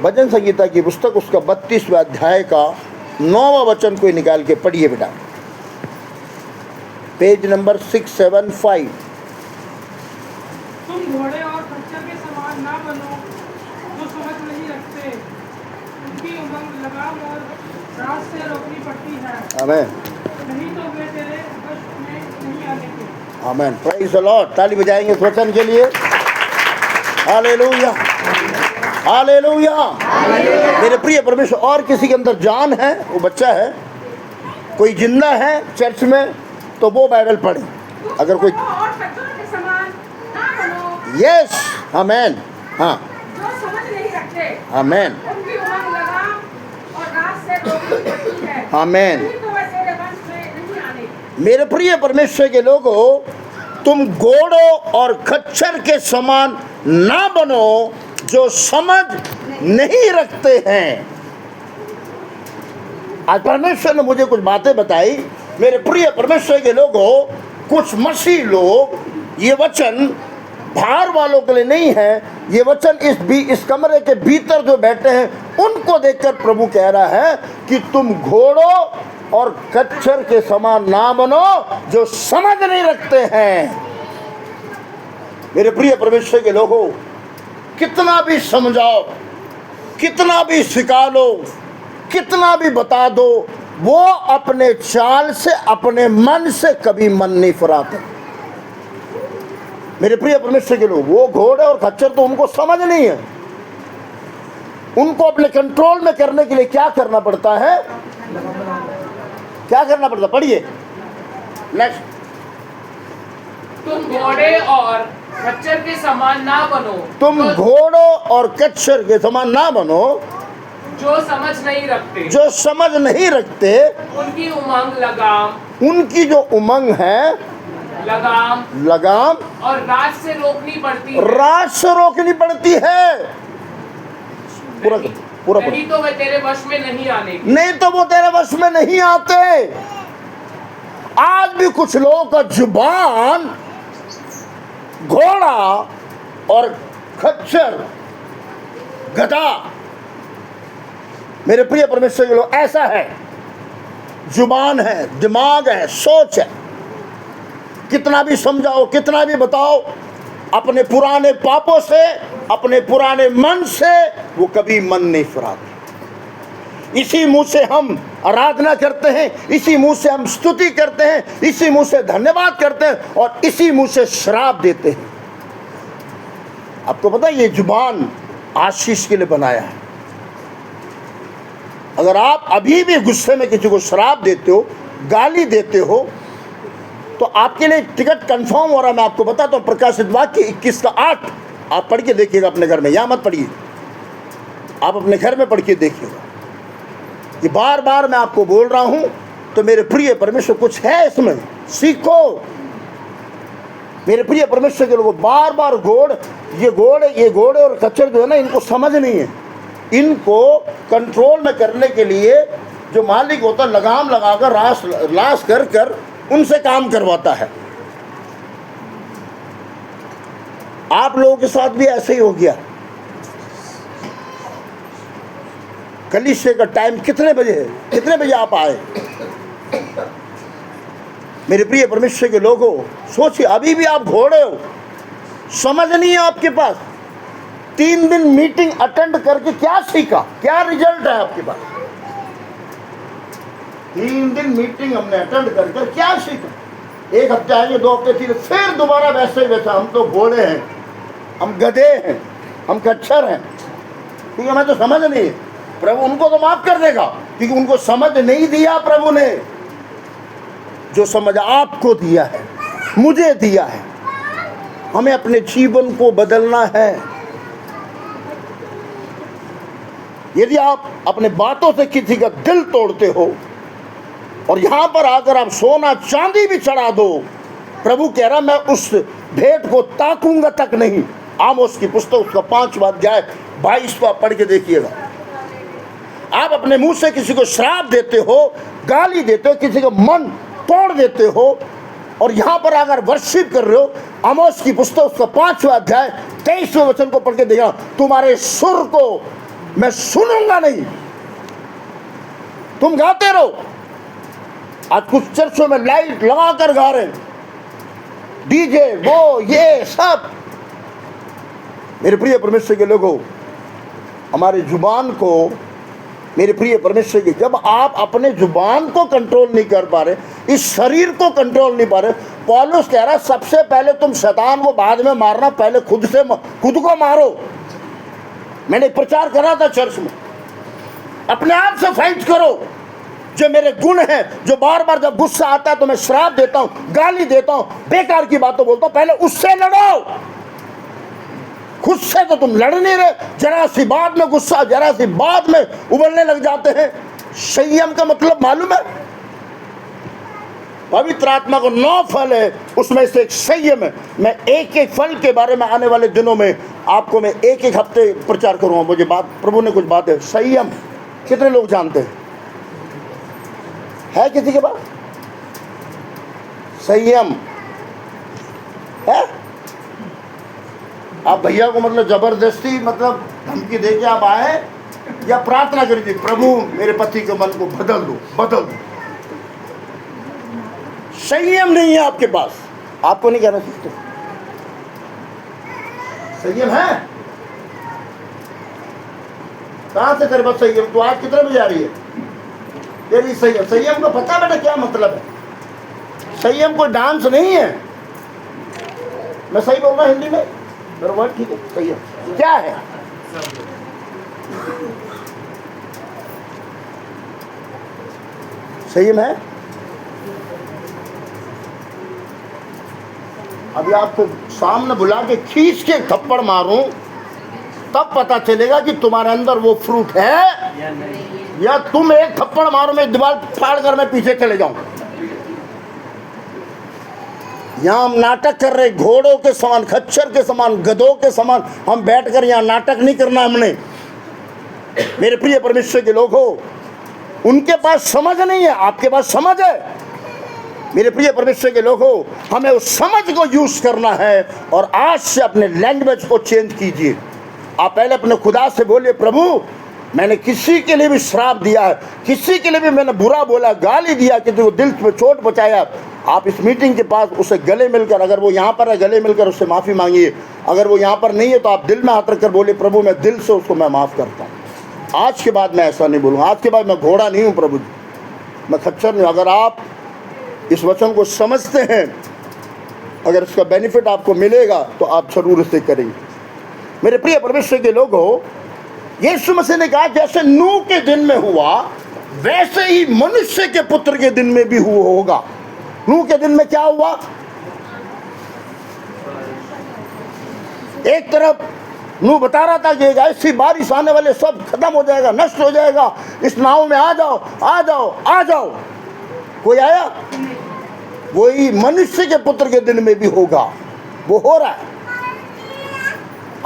भजन संगीता की पुस्तक उसका 32वें अध्याय का 9वां वचन कोई निकाल के पढ़िए बेटा, पेज नंबर 675। तुम घोड़े और खच्चर के समान ना बनो जो समझ नहीं रखते, उनकी उमंग लगाम और रात से रोकनी पड़ती है। आमेन, नहीं तो वे तेरे वश में नहीं आने। आमेन, प्रेज़ द लॉर्ड। ताली बजाएंगे इस वचन के लिए। Hallelujah, hallelujah. मेरे प्रिय परमेश्वर, और किसी के अंदर जान है, वो बच्चा है, कोई जिंदा है चर्च में, तो वो बाइबल पढ़े। अगर कोई और खच्चर के समान ना बनो, यस, आमेन, हाँ, जो समझ नहीं रखते, आमेन, उनकी उमंग लगाम और रात से रोकनी पड़ती है। आमेन। नहीं तो वे तेरे वश में नहीं आने। मेरे प्रिय परमेश्वर के लोगों, तुम घोड़ों और खच्चर के समान ना बनो जो समझ नहीं रखते हैं। आज परमेश्वर ने मुझे कुछ बातें बताई। मेरे प्रिय परमेश्वर के लोगों, कुछ मसीह लोग, ये वचन बाहर वालों के लिए नहीं है, ये वचन इस कमरे के भीतर जो बैठे हैं उनको देखकर प्रभु कह रहा है कि तुम घोड़ों और खच्चर के समान ना बनो जो समझ नहीं रखते हैं। मेरे प्रिय परमेश्वर के लोगों, कितना भी समझाओ, कितना भी सिखा लो, कितना भी बता दो, वो अपने चाल से, अपने मन से कभी मन नहीं फिराते। मेरे प्रिय परमेश्वर के लोग, वो घोड़े और खच्चर तो उनको समझ नहीं है। उनको अपने कंट्रोल में करने के लिए क्या करना पड़ता है? क्या करना पड़ता? पढ़िए नेक्स्ट। तुम घोड़े और खच्चर के समान ना बनो, तुम घोड़ों और खच्चर के समान ना बनो जो समझ नहीं रखते, जो समझ नहीं रखते। उनकी उमंग लगाम, उनकी जो उमंग है, लगाम और रात से रोकनी पड़ती है। रात से रोकनी पड़ती है। पूरा पूरा नहीं तो वे तेरे वश में नहीं आने। नहीं तो वो तेरे वश में नहीं आते। आज भी कुछ लोगों का जुबान घोड़ा और खच्चर, गधा, मेरे प्रिय परमेश्वर के लोग, ऐसा है। जुबान है, दिमाग है, सोच है। कितना भी समझाओ, कितना भी बताओ, अपने पुराने पापों से, अपने पुराने मन से वो कभी मन नहीं फिराते। इसी मुंह से हम आराधना करते हैं, इसी मुंह से हम स्तुति करते हैं, इसी मुंह से धन्यवाद करते हैं और इसी मुंह से श्राप देते हैं। आपको पता है ये जुबान आशीष के लिए बनाया है। अगर आप अभी भी गुस्से में किसी को श्राप देते हो, गाली देते हो, तो आपके लिए टिकट कंफर्म हो रहा है। मैं आपको बताता हूँ, प्रकाशित वाक्य 21:8 आप पढ़ के देखिएगा अपने घर में। यहाँ मत पढ़िए, आप अपने घर में पढ़ के देखिएगा। ये बार बार मैं आपको बोल रहा हूँ, तो मेरे प्रिय परमेश्वर कुछ है इसमें, सीखो। मेरे प्रिय परमेश्वर के लोगों, बार बार ये घोड़े और खच्चर जो है ना, इनको समझ नहीं है। इनको कंट्रोल में करने के लिए जो मालिक होता है, लगाम लगाकर लाश कर उनसे काम करवाता है। आप लोगों के साथ भी ऐसे ही हो गया। कलीसिया का टाइम कितने बजे है? कितने बजे आप आए? मेरे प्रिय परमेश्वर के लोगों, सोचिए, अभी भी आप घोड़े हो, समझ नहीं है आपके पास। 3 दिन मीटिंग अटेंड करके क्या सीखा? क्या रिजल्ट है आपके पास? 3 दिन मीटिंग हमने अटेंड करके क्या सीखा? 1 हफ्ते आएंगे, 2 हफ्ते, 3, फिर दोबारा वैसे वैसा। हम तो घोड़े हैं, हम गधे हैं, हम खच्चर हैं, क्योंकि हमें तो समझ नहीं है। प्रभु उनको तो माफ कर देगा, क्योंकि उनको समझ नहीं दिया प्रभु ने। जो समझ आपको दिया है, मुझे दिया है, हमें अपने जीवन को बदलना है। यदि आप अपने बातों से किसी का दिल तोड़ते हो और यहां पर आकर आप सोना चांदी भी चढ़ा दो, प्रभु कह रहा मैं उस भेंट को ताकूंगा तक नहीं। आमोस की पुस्तक उसका 5वां अध्याय 22वां पढ़ के देखिएगा। आप अपने मुंह से किसी को श्राप देते हो, गाली देते हो, किसी का मन तोड़ देते हो, और यहां पर अगर वर्शिप कर रहे हो, आमोस की पुस्तक उसका 5वां अध्याय 23वें वचन को पढ़ के देखा, तुम्हारे सुर को मैं सुनूंगा नहीं। तुम गाते रहो। आज कुछ चर्चों में लाइट लगा कर गा रहे, डीजे वो ये सब। मेरे प्रिय परमेश्वर के लोगों, हमारे जुबान को, मेरे प्रिय परमेश्वर की, जब आप अपने जुबान को कंट्रोल नहीं कर पा रहे, इस शरीर को कंट्रोल नहीं पा रहे, पौलुस कह रहा सबसे पहले तुम शैतान को बाद में मारना, पहले खुद को मारो। मैंने प्रचार करा था चर्च में, अपने आप से फाइट करो। जो मेरे गुण हैं, जो बार बार जब गुस्सा आता है तो मैं श्राप देता हूं, गाली देता हूं, बेकार की बातें बोलता हूं, पहले उससे लड़ो। खुद से तो तुम लड़ नहीं रहे, जरा सी बात में गुस्सा, जरा सी बात में उबलने लग जाते हैं। संयम का मतलब मालूम है? पवित्र आत्मा को 9 फल है, उसमें से एक संयम है। मैं एक एक फल के बारे में आने वाले दिनों में आपको मैं एक एक हफ्ते प्रचार करूंगा। मुझे बात, प्रभु ने कुछ बात है। संयम कितने लोग जानते हैं? है किसी के पास संयम है? आप भैया को मतलब जबरदस्ती मतलब धमकी दे के आप आए, या प्रार्थना करिए प्रभु मेरे पति के मन को बदल दो, बदल दो। संयम नहीं है आपके पास, आपको नहीं कहना सकते। संयम है? कहां से तेरे पास संयम? तो आज कितने बजे आ रही है तेरी संयम? संयम को पता बेटा क्या मतलब है? संयम कोई डांस नहीं है। मैं सही बोल रहा हिंदी में? मेरा वर्ड ठीक है? संयम क्या है? संयम है? अभी आपको सामने बुला के खींच के थप्पड़ मारूं तब पता चलेगा कि तुम्हारे अंदर वो फ्रूट है या तुम एक थप्पड़ मारो मैं दीवार फाड़ कर मैं पीछे चले जाऊं। यहाँ हम नाटक कर रहे, घोड़ों के समान, खच्चर के समान, गधों के समान हम बैठकर यहाँ नाटक नहीं करना हमने। मेरे प्रिय परमेश्वर के लोग हो, उनके पास समझ नहीं है, आपके पास समझ है। मेरे प्रिय परमेश्वर के लोग हो, हमें उस समझ को यूज करना है और आज से अपने लैंग्वेज को चेंज कीजिए। आप पहले अपने खुदा से बोलिए, प्रभु मैंने किसी के लिए भी श्राप दिया है, किसी के लिए भी मैंने बुरा बोला, गाली दिया, किसी को दिल में चोट पहुंचाया, आप इस मीटिंग के पास उसे गले मिलकर, अगर वो यहाँ पर है गले मिलकर उससे माफ़ी मांगिए। अगर वो यहाँ पर नहीं है तो आप दिल में हाथ रखकर बोलिए, प्रभु मैं दिल से उसको मैं माफ़ करता हूँ। आज के बाद मैं ऐसा नहीं बोलूँगा, आज के बाद मैं घोड़ा नहीं हूँ प्रभु जी, मैं खच्चर नहीं हूँ। अगर आप इस वचन को समझते हैं, अगर इसका बेनिफिट आपको मिलेगा तो आप जरूर इसे करेंगे। मेरे प्रिय परमेश्वर के लोग हो, यीशु मसीह ने कहा जैसे नूह के दिन में हुआ वैसे ही मनुष्य के पुत्र के दिन में भी होगा। नूह के दिन में क्या हुआ? एक तरफ नूह बता रहा था कि एक ऐसी बारिश आने वाले, सब खत्म हो जाएगा, नष्ट हो जाएगा, इस नाव में आ जाओ आ जाओ आ जाओ। कोई आया? वही मनुष्य के पुत्र के दिन में भी होगा, वो हो रहा है।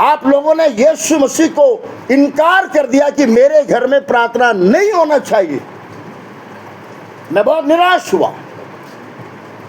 आप लोगों ने यीशु मसीह को इनकार कर दिया कि मेरे घर में प्रार्थना नहीं होना चाहिए। मैं बहुत निराश हुआ,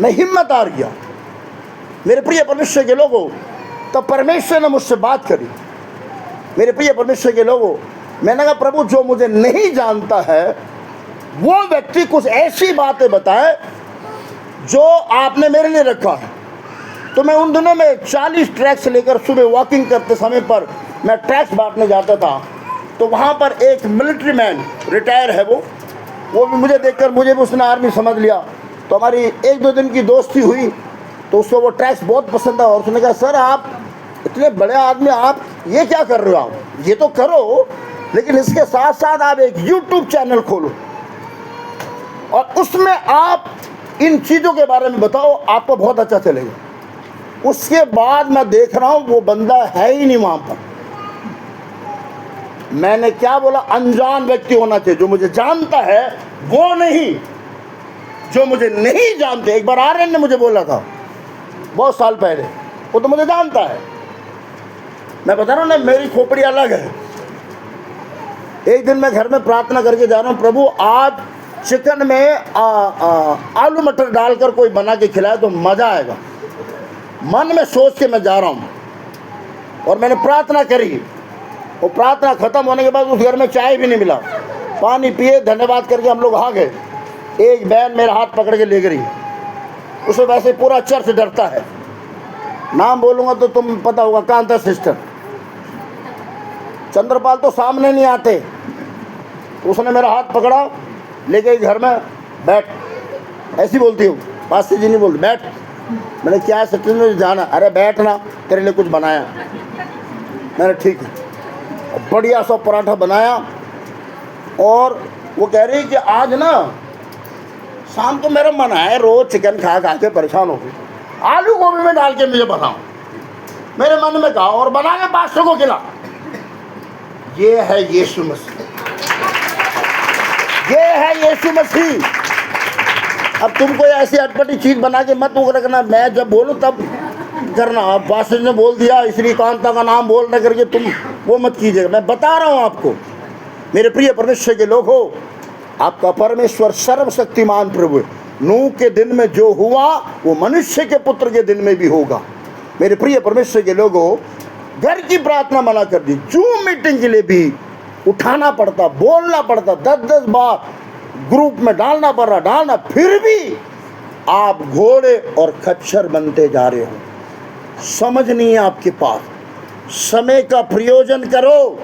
मैं हिम्मत हार गया। मेरे प्रिय परमेश्वर के लोगों, तब परमेश्वर ने मुझसे बात करी। मेरे प्रिय परमेश्वर के लोगों, मैंने कहा प्रभु जो मुझे नहीं जानता है वो व्यक्ति कुछ ऐसी बातें बताए जो आपने मेरे लिए रखा है। तो मैं उन दिनों में 40 ट्रैक्स लेकर सुबह वॉकिंग करते समय पर मैं ट्रैक्स बांटने जाता था। तो वहाँ पर एक मिलिट्री मैन, रिटायर है वो भी मुझे देखकर, मुझे भी उसने आर्मी समझ लिया। तो हमारी 1-2 दिन की दोस्ती हुई, तो उसको वो ट्रैक्स बहुत पसंद आया और उसने कहा सर आप इतने बड़े आदमी, आप ये क्या कर रहे हो? आप ये तो करो, लेकिन इसके साथ साथ आप एक यूट्यूब चैनल खोलो और उसमें आप इन चीज़ों के बारे में बताओ, आपको बहुत अच्छा चलेगा। उसके बाद मैं देख रहा हूँ वो बंदा है ही नहीं वहाँ पर। मैंने क्या बोला? अनजान व्यक्ति होना चाहिए, जो मुझे जानता है वो नहीं, जो मुझे नहीं जानते। एक बार आर्यन ने मुझे बोला था बहुत साल पहले, वो तो मुझे जानता है। मैं बता रहा हूँ ना, मेरी खोपड़ी अलग है। एक दिन मैं घर में प्रार्थना करके जा रहा हूँ, प्रभु आज चिकन में आलू मटर डालकर कोई बना के खिलाए तो मज़ा आएगा। मन में सोच के मैं जा रहा हूँ और मैंने प्रार्थना करी। वो प्रार्थना खत्म होने के बाद उस घर में चाय भी नहीं मिला, पानी पिए, धन्यवाद करके हम लोग आ गए। एक बहन मेरा हाथ पकड़ के ले गई, उसे वैसे पूरा चर्च डरता है, नाम बोलूँगा तो तुम पता होगा, कांता सिस्टर। चंद्रपाल तो सामने नहीं आते, उसने मेरा हाथ पकड़ा, ले गई घर में, बैठ, ऐसी बोलती हूँ, पास जी नहीं बोलती, बैठ। मैंने क्या है सचिन में जाना, अरे बैठ ना, तेरे लिए कुछ बनाया। मैंने ठीक है, बढ़िया सा पराठा बनाया, और वो कह रही कि आज ना शाम को मेरा मन है, रोज चिकन खा खा के परेशान हो गई, आलू गोभी में डाल के मुझे बनाओ। मेरे मन में कहा, और बना के पास्टर को खिला। ये है यीशु मसीह, ये है यीशु मसीह। अब तुम कोई ऐसी अटपटी चीज बना के मत वो रखना, मैं जब बोलूं तब करना। अब पास्टर ने बोल दिया इसलिए कांता का नाम बोल न करके तुम वो मत कीजिएगा। मैं बता रहा हूं आपको, मेरे प्रिय परमेश्वर के लोग हो, आपका परमेश्वर सर्वशक्तिमान प्रभु है। नूह के दिन में जो हुआ वो मनुष्य के पुत्र के दिन में भी होगा। मेरे प्रिय परमेश्वर के लोग हो, घर की प्रार्थना मना कर दी, जूम मीटिंग के लिए भी उठाना पड़ता, बोलना पड़ता, 10-10 बार ग्रुप में डालना पड़ रहा, फिर भी आप घोड़े और खच्चर बनते जा रहे हो। समझ नहीं है आपके पास, समय का प्रयोजन करो।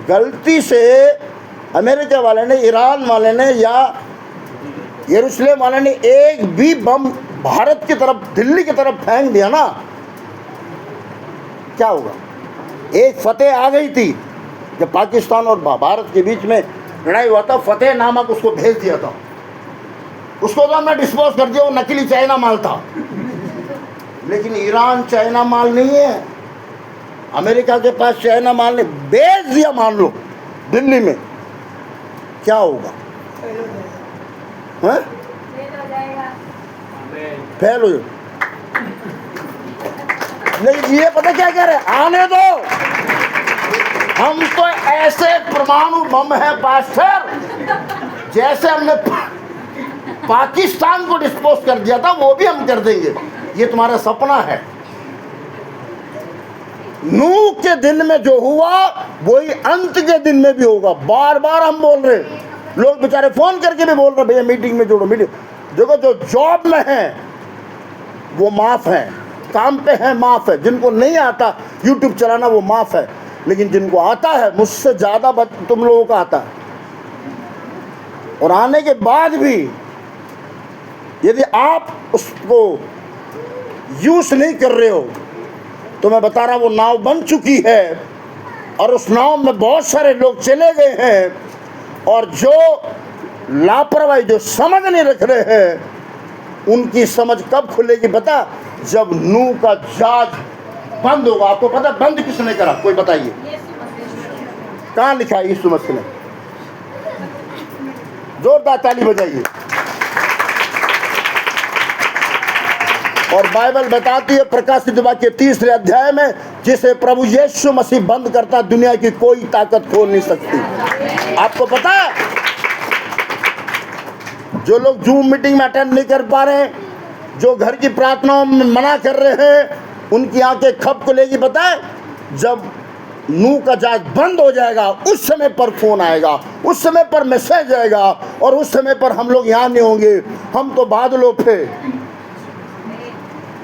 गलती से अमेरिका वाले ने, ईरान वाले ने या यरूशलेम वाले ने एक भी बम भारत की तरफ, दिल्ली की तरफ फेंक दिया ना, क्या होगा? एक फतेह आ गई थी जब पाकिस्तान और भारत के बीच में लड़ाई हुआ था, फतेह नामक उसको भेज दिया था, उसको तो हमने डिस्पोज कर दिया, वो नकली चाइना माल था। लेकिन ईरान चाइना माल नहीं है, अमेरिका के पास चाइना माल नहीं, भेज दिया मान लो दिल्ली में, क्या होगा? हैं? फेल हो जाएगा। लेकिन ये पता क्या कह रहे, आने दो, हम तो ऐसे परमाणु बम है पास्टर, जैसे हमने पाकिस्तान को डिस्पोज कर दिया था वो भी हम कर देंगे। ये तुम्हारा सपना है। नूह के दिन में जो हुआ वही अंत के दिन में भी होगा। बार बार हम बोल रहे, लोग बेचारे फोन करके भी बोल रहे, भैया मीटिंग में जोड़ो, मीटिंग। देखो, जो जॉब में है वो माफ है, काम पे है माफ है, जिनको नहीं आता यूट्यूब चलाना वो माफ है, लेकिन जिनको आता है, मुझसे ज़्यादा तुम लोगों का आता है, और आने के बाद भी यदि आप उसको यूज नहीं कर रहे हो तो मैं बता रहा हूँ वो नाव बन चुकी है, और उस नाव में बहुत सारे लोग चले गए हैं, और जो लापरवाही, जो समझ नहीं रख रहे हैं, उनकी समझ कब खुलेगी पता? जब नूह का जहाज बंद होगा। आपको पता बंद किसने करा? कोई बताइए, कहाँ लिखा है? यीशु मसीह ने। जोरदार ताली बजाइए। और बाइबल बताती है प्रकाशित वाक्य 30 अध्याय में, जिसे प्रभु यीशु मसीह बंद करता दुनिया की कोई ताकत खोल नहीं सकती। आपको पता है, जो लोग जूम मीटिंग में अटेंड नहीं कर पा रहे हैं, जो घर की प्रार्थनाओं में मना कर रहे हैं, उनकी आंखें खप खुलेगी पता है? जब नूह का जहाज बंद हो जाएगा, उस समय पर फोन आएगा, उस समय पर मैसेज आएगा, और उस समय पर हम लोग यहाँ नहीं होंगे, हम तो बादलों पे